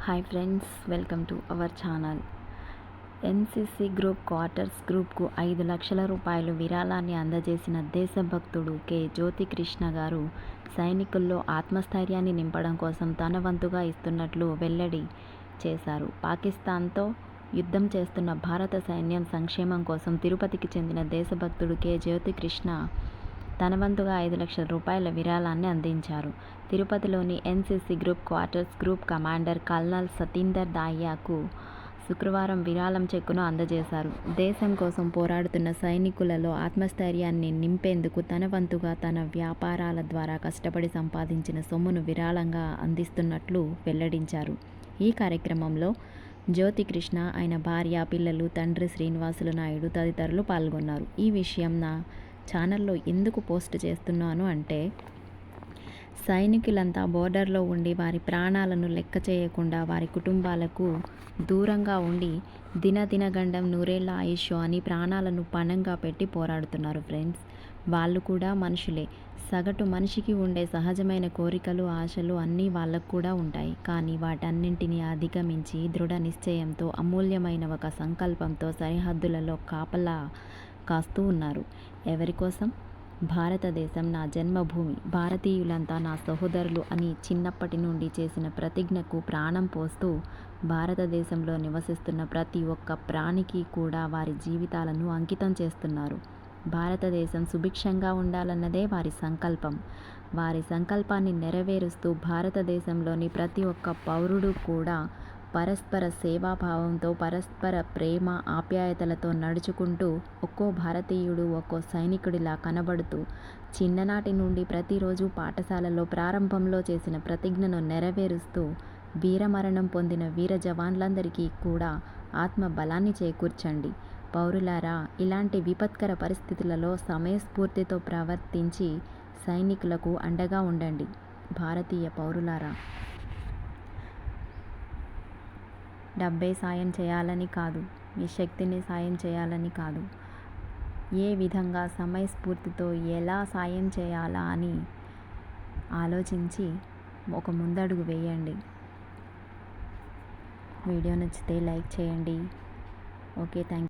Hi friends, welcome to our channel. NCC group quarters గ్రూప్కు 5 లక్షల రూపాయలు విరాళాన్ని అందజేసిన దేశభక్తుడు కె. జ్యోతికృష్ణ గారు సైనికుల్లో ఆత్మస్థైర్యాన్ని నింపడం కోసం తన వంతుగా ఇస్తున్నట్లు వెల్లడి చేశారు. పాకిస్తాన్తో యుద్ధం చేస్తున్న భారత సైన్యం సంక్షేమం కోసం తిరుపతికి చెందిన దేశభక్తుడు కె. జ్యోతికృష్ణ తన వంతుగా 5 లక్షల రూపాయల విరాళాన్ని అందించారు. తిరుపతిలోని NCC group quarters group commander colonel Satinder దాహియాకు శుక్రవారం విరాళం చెక్కును అందజేశారు. దేశం కోసం పోరాడుతున్న సైనికులలో ఆత్మస్థైర్యాన్ని నింపేందుకు తన వంతుగా తన వ్యాపారాల ద్వారా కష్టపడి సంపాదించిన సొమ్మును విరాళంగా అందిస్తున్నట్లు వెల్లడించారు. ఈ కార్యక్రమంలో జ్యోతికృష్ణ, ఆయన భార్య, పిల్లలు, తండ్రి శ్రీనివాసులు నాయుడు తదితరులు పాల్గొన్నారు. ఈ విషయం నా ఛానల్లో ఎందుకు పోస్ట్ చేస్తున్నాను అంటే, సైనికులంతా బోర్డర్లో ఉండి వారి ప్రాణాలను లెక్క చేయకుండా వారి కుటుంబాలకు దూరంగా ఉండి దినదినగండం నూరేళ్ల ఆయుష్ అని ప్రాణాలను పణంగా పెట్టి పోరాడుతున్నారు ఫ్రెండ్స్. వాళ్ళు కూడా మనుషులే. సగటు మనిషికి ఉండే సహజమైన కోరికలు, ఆశలు అన్నీ వాళ్ళకు కూడా ఉంటాయి. కానీ వాటన్నింటినీ అధిగమించి దృఢ నిశ్చయంతో, అమూల్యమైన ఒక సంకల్పంతో సరిహద్దులలో కాపలా కాస్తూ ఉన్నారు. ఎవరి కోసం? భారతదేశం నా జన్మభూమి, భారతీయులంతా నా సహోదరులు అని చిన్నప్పటి నుండి చేసిన ప్రతిజ్ఞకు ప్రాణం పోస్తూ భారతదేశంలో నివసిస్తున్న ప్రతి ఒక్క ప్రాణికి కూడా వారి జీవితాలను అంకితం చేస్తున్నారు. భారతదేశం సుభిక్షంగా ఉండాలన్నదే వారి సంకల్పం. వారి సంకల్పాన్ని నెరవేరుస్తూ భారతదేశంలోని ప్రతి ఒక్క పౌరుడు కూడా పరస్పర సేవాభావంతో, పరస్పర ప్రేమ ఆప్యాయతలతో నడుచుకుంటూ ఒక్కో భారతీయుడు ఒక్కో సైనికుడిలా కనబడుతూ చిన్ననాటి నుండి ప్రతిరోజు పాఠశాలలో ప్రారంభంలో చేసిన ప్రతిజ్ఞను నెరవేరుస్తూ వీరమరణం పొందిన వీర జవాన్లందరికీ కూడా ఆత్మ బలాన్ని చేకూర్చండి. పౌరులారా, ఇలాంటి విపత్కర పరిస్థితులలో సమయస్ఫూర్తితో ప్రవర్తించి సైనికులకు అండగా ఉండండి. భారతీయ పౌరులారా, డబ్బే సాయం చేయాలని కాదు, మీ శక్తిని సాయం చేయాలని కాదు, ఏ విధంగా సమయస్ఫూర్తితో ఎలా సాయం చేయాలా అని ఆలోచించి ఒక ముందడుగు వేయండి. వీడియో నచ్చితే లైక్ చేయండి. Okay, thank you.